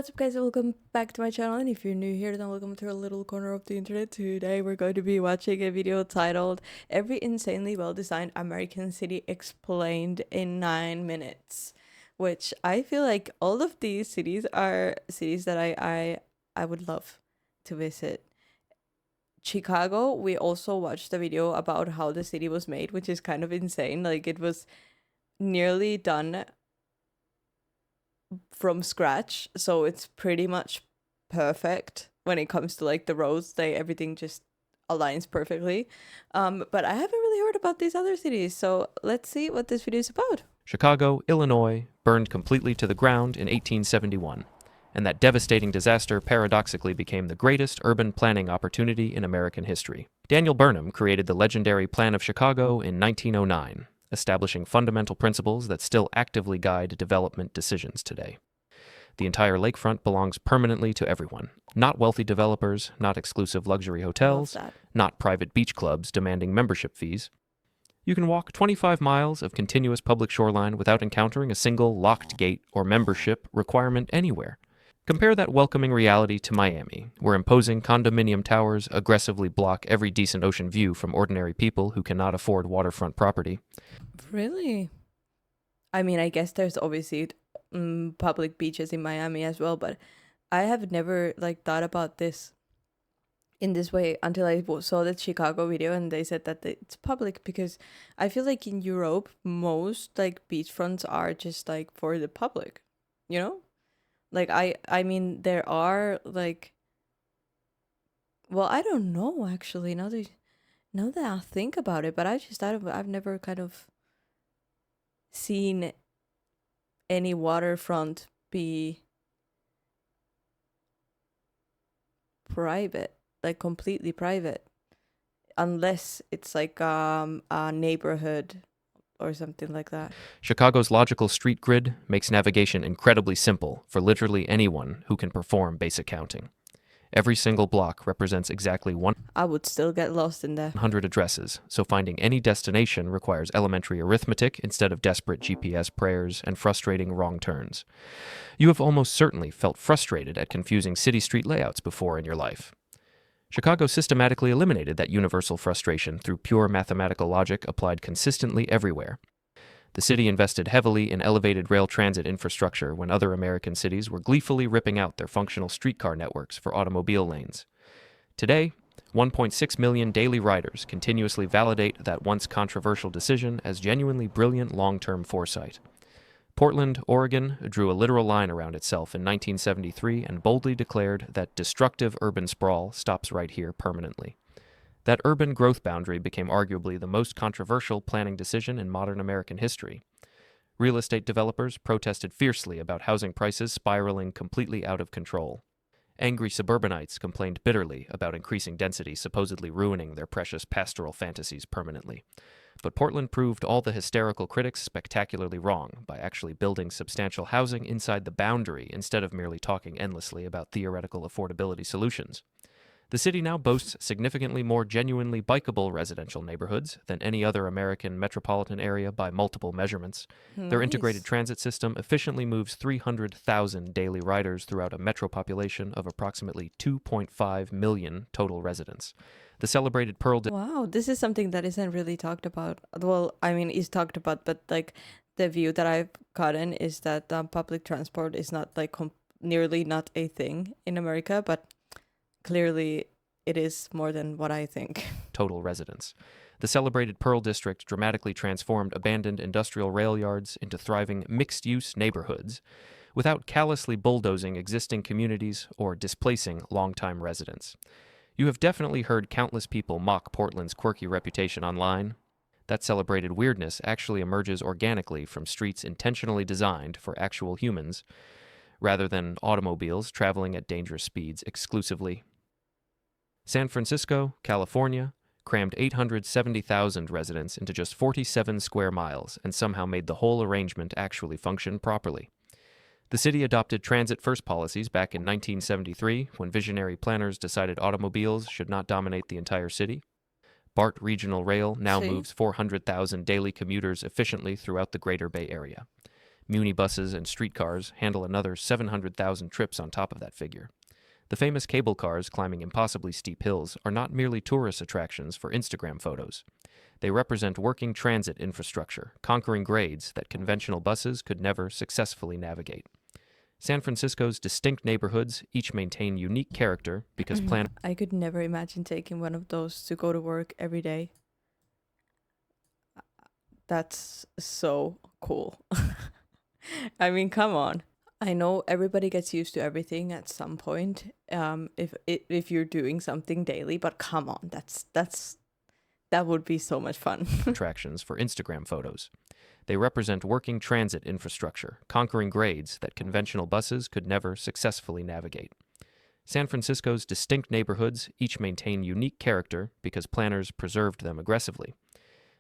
What's up, guys? Welcome back to my channel, and if you're new here, then welcome to a little corner of the internet. Today we're going to be watching a video titled "Every Insanely Well-Designed American City Explained in 9 Minutes," which I feel like all of these cities are cities that I would love to visit. Chicago, we also watched a video about how the city was made, which is kind of insane. Like, it was nearly done from scratch, so it's pretty much perfect when it comes to like the roads. Everything just aligns perfectly. But I haven't really heard about these other cities, so let's see what this video is about. Chicago, Illinois, burned completely to the ground in 1871, and that devastating disaster paradoxically became the greatest urban planning opportunity in American history. Daniel Burnham created the legendary Plan of Chicago in 1909, establishing fundamental principles that still actively guide development decisions today. The entire lakefront belongs permanently to everyone, not wealthy developers, not exclusive luxury hotels, not private beach clubs demanding membership fees. You can walk 25 miles of continuous public shoreline without encountering a single locked gate or membership requirement anywhere. Compare that welcoming reality to Miami, where imposing condominium towers aggressively block every decent ocean view from ordinary people who cannot afford waterfront property. Really? I mean, I guess there's obviously public beaches in Miami as well, but I have never like thought about this in this way until I saw that Chicago video and they said that it's public, because I feel like in Europe most like beachfronts are just like for the public, you know? Like I mean there are like, well, I don't know actually, now that I think about it, but I've never kind of seen any waterfront be private, like completely private, unless it's like a neighborhood or something like that. Chicago's logical street grid makes navigation incredibly simple for literally anyone who can perform basic counting. Every single block represents exactly I would still get lost in there. 100 addresses, so finding any destination requires elementary arithmetic instead of desperate GPS prayers and frustrating wrong turns. You have almost certainly felt frustrated at confusing city street layouts before in your life. Chicago systematically eliminated that universal frustration through pure mathematical logic applied consistently everywhere. The city invested heavily in elevated rail transit infrastructure when other American cities were gleefully ripping out their functional streetcar networks for automobile lanes. Today, 1.6 million daily riders continuously validate that once controversial decision as genuinely brilliant long-term foresight. Portland, Oregon, drew a literal line around itself in 1973 and boldly declared that destructive urban sprawl stops right here permanently. That urban growth boundary became arguably the most controversial planning decision in modern American history. Real estate developers protested fiercely about housing prices spiraling completely out of control. Angry suburbanites complained bitterly about increasing density supposedly ruining their precious pastoral fantasies permanently. But Portland proved all the hysterical critics spectacularly wrong by actually building substantial housing inside the boundary instead of merely talking endlessly about theoretical affordability solutions. The city now boasts significantly more genuinely bikeable residential neighborhoods than any other American metropolitan area by multiple measurements. Their integrated transit system efficiently moves 300,000 daily riders throughout a metro population of approximately 2.5 million total residents. The celebrated Pearl Wow, this is something that isn't really talked about. Well, I mean, it's talked about, but like the view that I've gotten is that public transport is not like nearly not a thing in America, but clearly it is more than what I think. Total residents. The celebrated Pearl District dramatically transformed abandoned industrial rail yards into thriving mixed-use neighborhoods without callously bulldozing existing communities or displacing longtime residents. You have definitely heard countless people mock Portland's quirky reputation online. That celebrated weirdness actually emerges organically from streets intentionally designed for actual humans, rather than automobiles traveling at dangerous speeds exclusively. San Francisco, California, crammed 870,000 residents into just 47 square miles and somehow made the whole arrangement actually function properly. The city adopted transit-first policies back in 1973 when visionary planners decided automobiles should not dominate the entire city. BART Regional Rail now moves 400,000 daily commuters efficiently throughout the Greater Bay Area. Muni buses and streetcars handle another 700,000 trips on top of that figure. The famous cable cars climbing impossibly steep hills are not merely tourist attractions for Instagram photos. They represent working transit infrastructure, conquering grades that conventional buses could never successfully navigate. San Francisco's distinct neighborhoods each maintain unique character because planners. I could never imagine taking one of those to go to work every day. That's so cool. I mean, come on. I know everybody gets used to everything at some point. If you're doing something daily, but come on, that would be so much fun. Attractions for Instagram photos. They represent working transit infrastructure, conquering grades that conventional buses could never successfully navigate. San Francisco's distinct neighborhoods each maintain unique character because planners preserved them aggressively.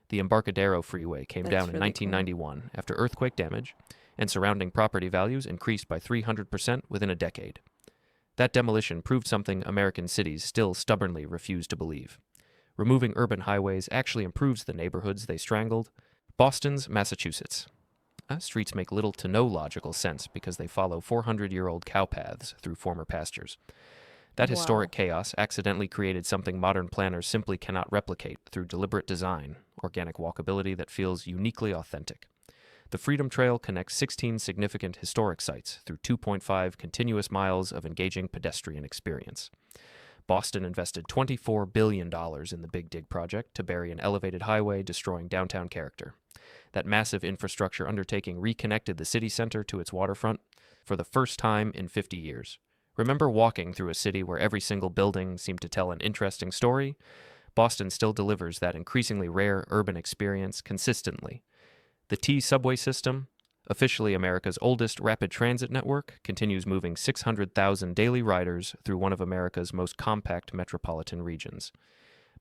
The Embarcadero Freeway came That's down in really 1991 after earthquake damage, and surrounding property values increased by 300% within a decade. That demolition proved something American cities still stubbornly refuse to believe. Removing urban highways actually improves the neighborhoods they strangled. Boston's Massachusetts. Streets make little to no logical sense because they follow 400-year-old cow paths through former pastures. That historic chaos accidentally created something modern planners simply cannot replicate through deliberate design, organic walkability that feels uniquely authentic. The Freedom Trail connects 16 significant historic sites through 2.5 continuous miles of engaging pedestrian experience. Boston invested $24 billion in the Big Dig project to bury an elevated highway destroying downtown character. That massive infrastructure undertaking reconnected the city center to its waterfront for the first time in 50 years. Remember walking through a city where every single building seemed to tell an interesting story? Boston still delivers that increasingly rare urban experience consistently. The T subway system, officially America's oldest rapid transit network, continues moving 600,000 daily riders through one of America's most compact metropolitan regions.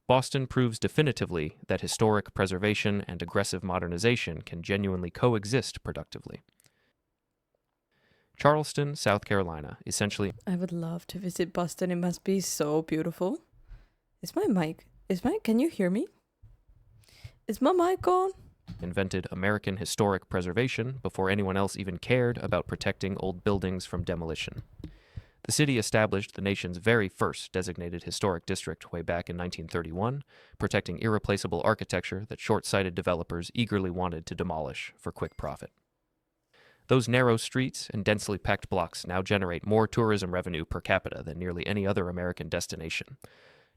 Boston proves definitively that historic preservation and aggressive modernization can genuinely coexist productively. Charleston, South Carolina, essentially. I would love to visit Boston. It must be so beautiful. Can you hear me? Is my mic on? Invented American historic preservation before anyone else even cared about protecting old buildings from demolition. The city established the nation's very first designated historic district way back in 1931, protecting irreplaceable architecture that short-sighted developers eagerly wanted to demolish for quick profit. Those narrow streets and densely packed blocks now generate more tourism revenue per capita than nearly any other American destination.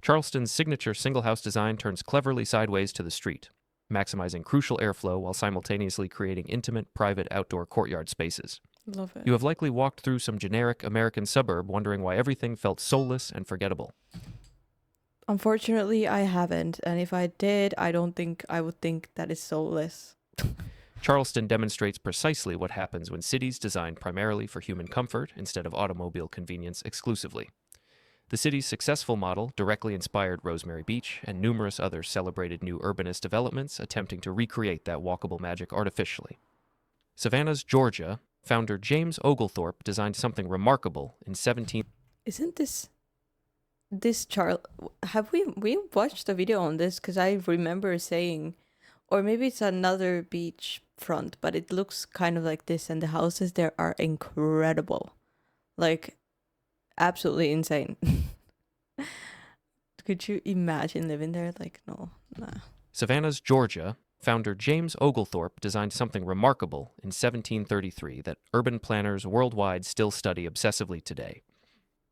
Charleston's signature single-house design turns cleverly sideways to the street, maximizing crucial airflow while simultaneously creating intimate, private outdoor courtyard spaces. Love it. You have likely walked through some generic American suburb wondering why everything felt soulless and forgettable. Unfortunately, I haven't, and if I did, I don't think I would think that is soulless. Charleston demonstrates precisely what happens when cities designed primarily for human comfort instead of automobile convenience exclusively. The city's successful model directly inspired Rosemary Beach and numerous other celebrated new urbanist developments attempting to recreate that walkable magic artificially. Savannah's Georgia founder James Oglethorpe designed something remarkable in 17... Isn't this have we watched a video on this? Because I remember saying, or maybe it's another beach front, but it looks kind of like this, and the houses there are incredible, like absolutely insane. Could you imagine living there? Like, no, nah. Savannah's Georgia founder James Oglethorpe designed something remarkable in 1733 that urban planners worldwide still study obsessively today.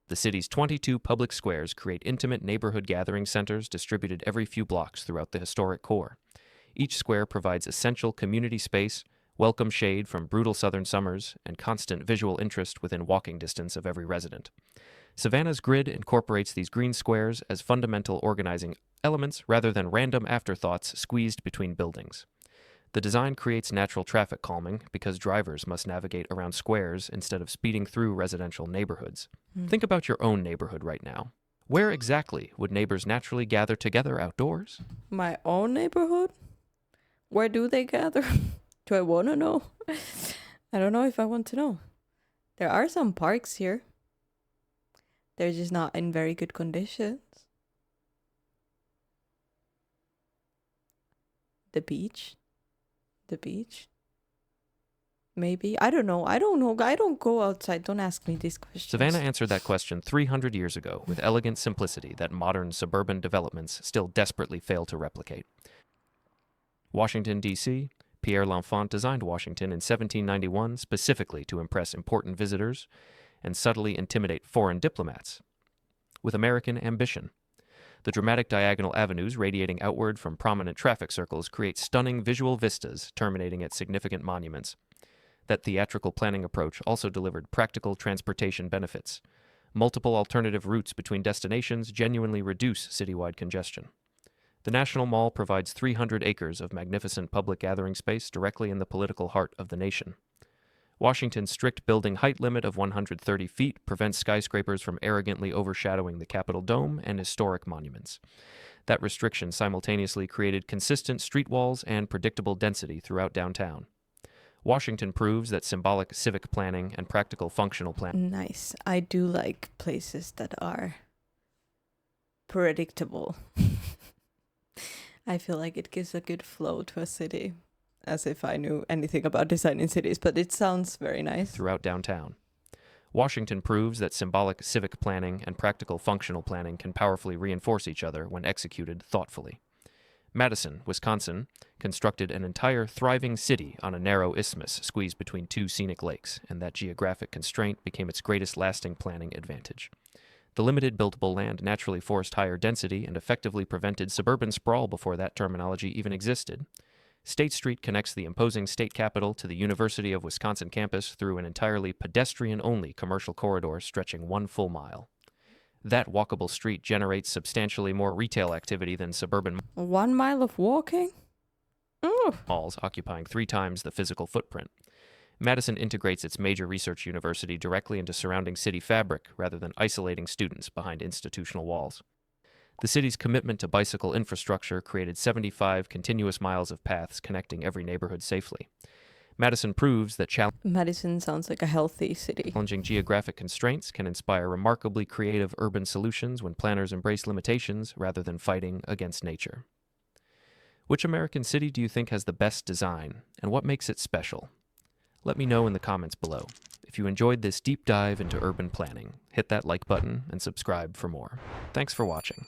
The city's 22 public squares create intimate neighborhood gathering centers distributed every few blocks throughout the historic core. Each square provides essential community space, welcome shade from brutal southern summers, and constant visual interest within walking distance of every resident. Savannah's grid incorporates these green squares as fundamental organizing elements rather than random afterthoughts squeezed between buildings. The design creates natural traffic calming because drivers must navigate around squares instead of speeding through residential neighborhoods. Think about your own neighborhood right now. Where exactly would neighbors naturally gather together outdoors? My own neighborhood? Where do they gather? Do I want to know? I don't know if I want to know. There are some parks here. They're just not in very good conditions. The beach? maybe. I don't know. I don't go outside. Don't ask me these questions. Savannah answered that question 300 years ago with elegant simplicity that modern suburban developments still desperately fail to replicate. Washington, D.C. Pierre L'Enfant designed Washington in 1791 specifically to impress important visitors and subtly intimidate foreign diplomats with American ambition. The dramatic diagonal avenues radiating outward from prominent traffic circles create stunning visual vistas terminating at significant monuments. That theatrical planning approach also delivered practical transportation benefits. Multiple alternative routes between destinations genuinely reduce citywide congestion. The National Mall provides 300 acres of magnificent public gathering space directly in the political heart of the nation. Washington's strict building height limit of 130 feet prevents skyscrapers from arrogantly overshadowing the Capitol Dome and historic monuments. That restriction simultaneously created consistent street walls and predictable density throughout downtown. Washington proves that symbolic civic planning and practical functional planning. Nice. I do like places that are predictable. I feel like it gives a good flow to a city, as if I knew anything about designing cities, but it sounds very nice. Throughout downtown. Washington proves that symbolic civic planning and practical functional planning can powerfully reinforce each other when executed thoughtfully. Madison, Wisconsin, constructed an entire thriving city on a narrow isthmus squeezed between two scenic lakes, and that geographic constraint became its greatest lasting planning advantage. The limited buildable land naturally forced higher density and effectively prevented suburban sprawl before that terminology even existed. State Street connects the imposing state capitol to the University of Wisconsin campus through an entirely pedestrian-only commercial corridor stretching 1 full mile. That walkable street generates substantially more retail activity than suburban 1 mile of walking? Oh. malls, occupying 3 times the physical footprint. Madison integrates its major research university directly into surrounding city fabric rather than isolating students behind institutional walls. The city's commitment to bicycle infrastructure created 75 continuous miles of paths connecting every neighborhood safely. Madison proves that Madison sounds like a healthy city. challenging geographic constraints can inspire remarkably creative urban solutions when planners embrace limitations rather than fighting against nature. Which American city do you think has the best design, and what makes it special? Let me know in the comments below. If you enjoyed this deep dive into urban planning, hit that like button and subscribe for more. Thanks for watching.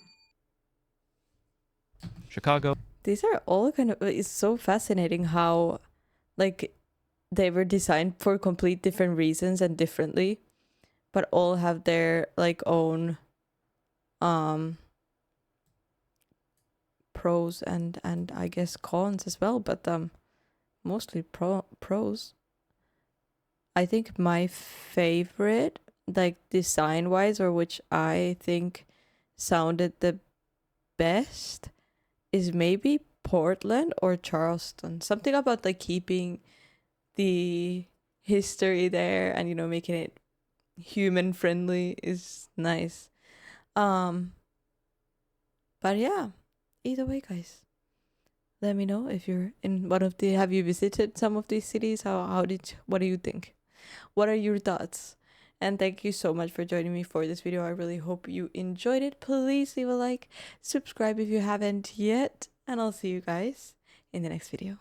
Chicago. These are all it's so fascinating how, like, they were designed for complete different reasons and differently, but all have their, like, own, pros and I guess cons as well, but, mostly pros. I think my favorite, like, design-wise, or which I think sounded the best, is maybe Portland or Charleston. Something about, like, keeping the history there and, you know, making it human friendly is nice. But yeah, either way, guys, let me know if you're in one of the, have you visited some of these cities? What do you think? What are your thoughts? And thank you so much for joining me for this video. I really hope you enjoyed it. Please leave a like, subscribe if you haven't yet, and I'll see you guys in the next video.